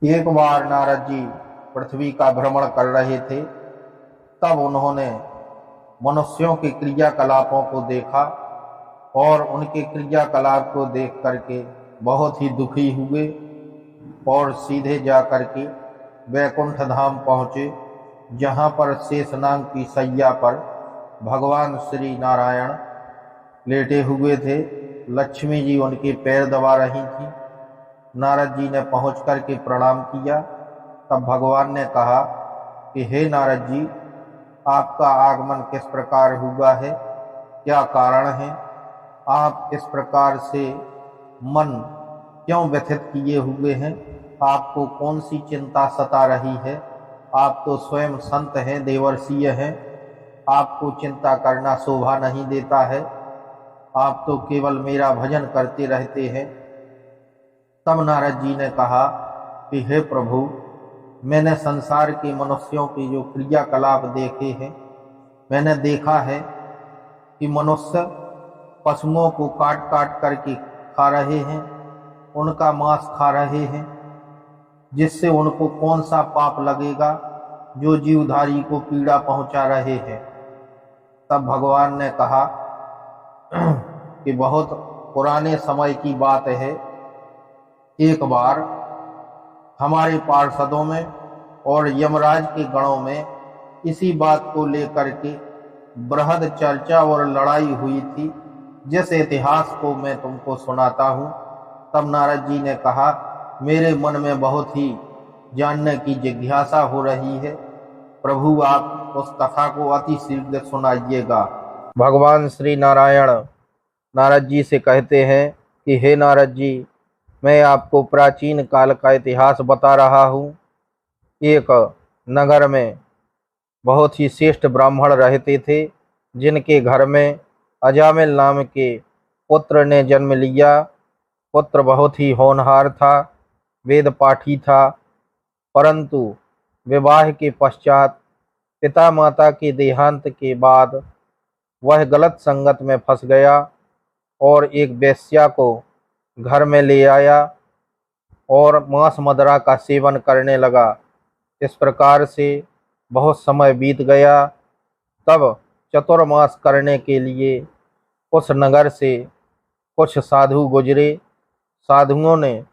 एक बार नारद जी पृथ्वी का भ्रमण कर रहे थे। तब उन्होंने मनुष्यों के क्रियाकलापों को देखा और उनके क्रियाकलाप को देख करके बहुत ही दुखी हुए और सीधे जा करके वैकुंठ धाम पहुँचे, जहाँ पर शेषनाग की सैया पर भगवान श्री नारायण लेटे हुए थे। लक्ष्मी जी उनके पैर दबा रही थी। नारद जी ने पहुँच करके प्रणाम किया। तब भगवान ने कहा कि हे नारद जी, आपका आगमन किस प्रकार हुआ है, क्या कारण है, आप इस प्रकार से मन क्यों व्यथित किए हुए हैं, आपको कौन सी चिंता सता रही है। आप तो स्वयं संत हैं, देवर्षीय हैं, आपको चिंता करना शोभा नहीं देता है, आप तो केवल मेरा भजन करते रहते हैं। तब नारद जी ने कहा कि हे प्रभु, मैंने संसार के मनुष्यों के जो क्रियाकलाप देखे हैं, मैंने देखा है कि मनुष्य पशुओं को काट काट करके खा रहे हैं, उनका मांस खा रहे हैं, जिससे उनको कौन सा पाप लगेगा जो जीवधारी को पीड़ा पहुंचा रहे हैं। तब भगवान ने कहा कि बहुत पुराने समय की बात है। एक बार हमारे पार्षदों में और यमराज के गणों में इसी बात को लेकर के बृहद चर्चा और लड़ाई हुई थी, जिस इतिहास को मैं तुमको सुनाता हूँ। तब नारद जी ने कहा, मेरे मन में बहुत ही जानने की जिज्ञासा हो रही है, प्रभु आप उस कथा को अति शीघ्र सुनाइएगा। भगवान श्री नारायण नारद जी से कहते हैं कि हे नारद जी, मैं आपको प्राचीन काल का इतिहास बता रहा हूँ। एक नगर में बहुत ही श्रेष्ठ ब्राह्मण रहते थे, जिनके घर में अजामिल नाम के पुत्र ने जन्म लिया। पुत्र बहुत ही होनहार था, वेद पाठी था, परंतु विवाह के पश्चात पिता माता के देहांत के बाद वह गलत संगत में फंस गया और एक वेश्या को घर में ले आया और मांस मदिरा का सेवन करने लगा। इस प्रकार से बहुत समय बीत गया। तब चतुर्मास करने के लिए उस नगर से कुछ साधु गुजरे। साधुओं ने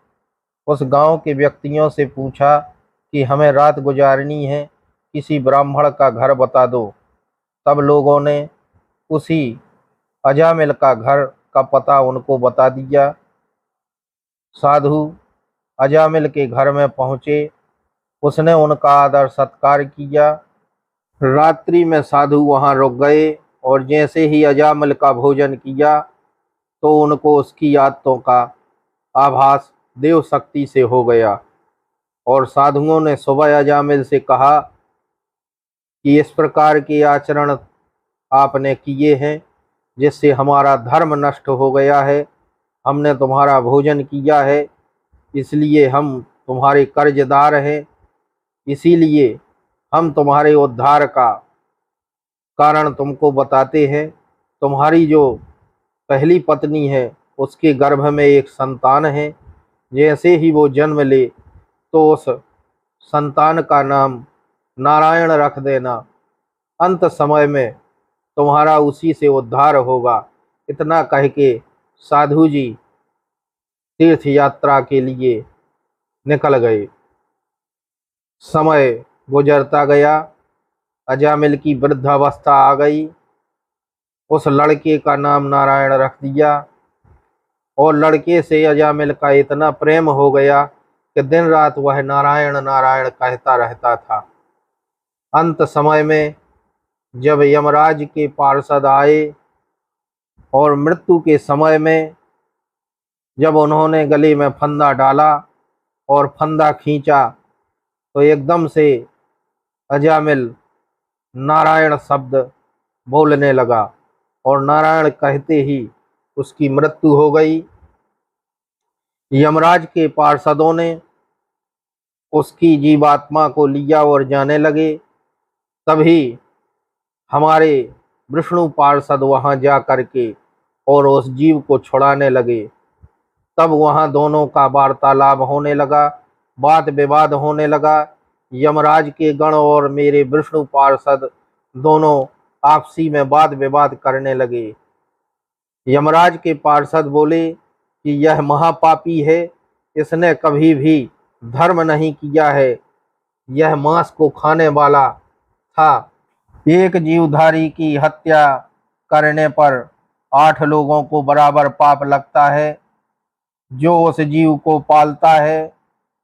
उस गांव के व्यक्तियों से पूछा कि हमें रात गुजारनी है, किसी ब्राह्मण का घर बता दो। तब लोगों ने उसी अजामिल का घर का पता उनको बता दिया। साधु अजामिल के घर में पहुँचे, उसने उनका आदर सत्कार किया। रात्रि में साधु वहां रुक गए और जैसे ही अजामिल का भोजन किया तो उनको उसकी आदतों का आभास देव शक्ति से हो गया। और साधुओं ने सुबह अजामिल से कहा कि इस प्रकार के आचरण आपने किए हैं, जिससे हमारा धर्म नष्ट हो गया है। हमने तुम्हारा भोजन किया है, इसलिए हम तुम्हारे कर्जदार हैं, इसीलिए हम तुम्हारे उद्धार का कारण तुमको बताते हैं। तुम्हारी जो पहली पत्नी है, उसके गर्भ में एक संतान है। जैसे ही वो जन्म ले तो उस संतान का नाम नारायण रख देना। अंत समय में तुम्हारा उसी से उद्धार होगा। इतना कह के साधु जी तीर्थ यात्रा के लिए निकल गए। समय गुजरता गया, अजामिल की वृद्धावस्था आ गई। उस लड़के का नाम नारायण रख दिया और लड़के से अजामिल का इतना प्रेम हो गया कि दिन रात वह नारायण नारायण कहता रहता था। अंत समय में जब यमराज के पार्षद आए और मृत्यु के समय में जब उन्होंने गले में फंदा डाला और फंदा खींचा तो एकदम से अजामिल नारायण शब्द बोलने लगा और नारायण कहते ही उसकी मृत्यु हो गई। यमराज के पार्षदों ने उसकी जीवात्मा को लिया और जाने लगे। तभी हमारे विष्णु पार्षद वहां जा करके और उस जीव को छुड़ाने लगे। तब वहां दोनों का वार्तालाप होने लगा वाद विवाद होने लगा। यमराज के गण और मेरे विष्णु पार्षद दोनों आपसी में वाद विवाद करने लगे। यमराज के पार्षद बोले कि यह महापापी है, इसने कभी भी धर्म नहीं किया है, यह मांस को खाने वाला था। एक जीवधारी की हत्या करने पर 8 लोगों को बराबर पाप लगता है। जो उस जीव को पालता है,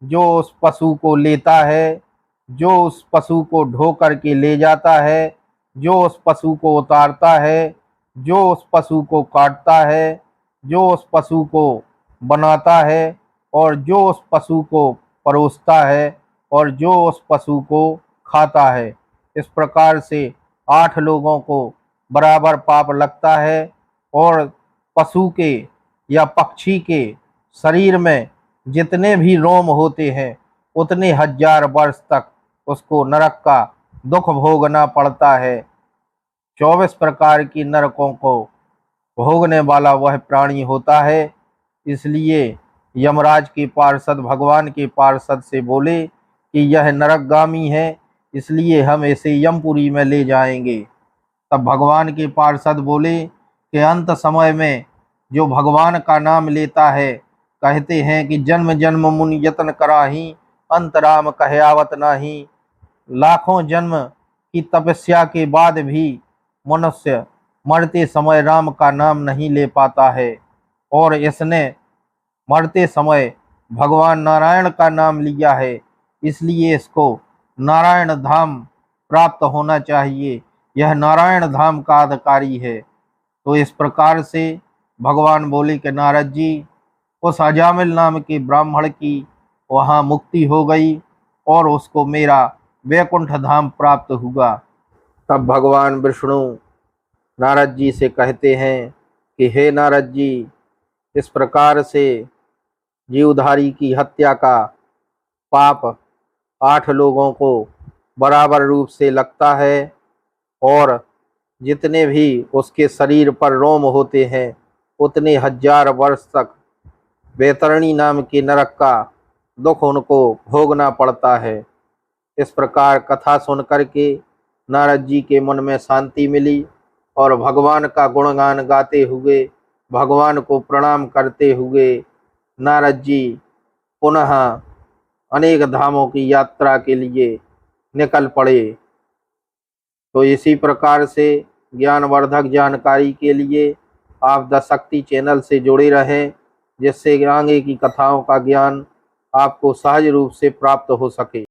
जो उस पशु को लेता है, जो उस पशु को ढो करके ले जाता है, जो उस पशु को उतारता है, जो उस पशु को काटता है, जो उस पशु को बनाता है, और जो उस पशु को परोसता है, और जो उस पशु को खाता है। इस प्रकार से 8 लोगों को बराबर पाप लगता है। और पशु के या पक्षी के शरीर में जितने भी रोम होते हैं, उतने 1000 वर्ष तक उसको नरक का दुख भोगना पड़ता है। 24 प्रकार की नरकों को भोगने वाला वह प्राणी होता है। इसलिए यमराज के पार्षद भगवान के पार्षद से बोले कि यह नरकगामी है, इसलिए हम इसे यमपुरी में ले जाएंगे। तब भगवान के पार्षद बोले कि अंत समय में जो भगवान का नाम लेता है, कहते हैं कि जन्म जन्म मुनि यतन कराही, अंत राम कहयावत नाही। लाखों जन्म की तपस्या के बाद भी मनुष्य मरते समय राम का नाम नहीं ले पाता है, और इसने मरते समय भगवान नारायण का नाम लिया है, इसलिए इसको नारायण धाम प्राप्त होना चाहिए, यह नारायण धाम का अधिकारी है। तो इस प्रकार से भगवान बोले कि नारद जी, उस अजामिल नाम के ब्राह्मण की वहाँ मुक्ति हो गई और उसको मेरा वैकुंठ धाम प्राप्त हुआ। तब भगवान विष्णु नारद जी से कहते हैं कि हे नारद जी, इस प्रकार से जीवधारी की हत्या का पाप 8 लोगों को बराबर रूप से लगता है, और जितने भी उसके शरीर पर रोम होते हैं, उतने 1000 वर्ष तक वैतरणी नाम के नरक का दुख उनको भोगना पड़ता है। इस प्रकार कथा सुन करके नारद जी के मन में शांति मिली, और भगवान का गुणगान गाते हुए, भगवान को प्रणाम करते हुए नारद जी पुनः अनेक धामों की यात्रा के लिए निकल पड़े। तो इसी प्रकार से ज्ञानवर्धक जानकारी के लिए आप द शक्ति चैनल से जुड़े रहें, जिससे आगे की कथाओं का ज्ञान आपको सहज रूप से प्राप्त हो सके।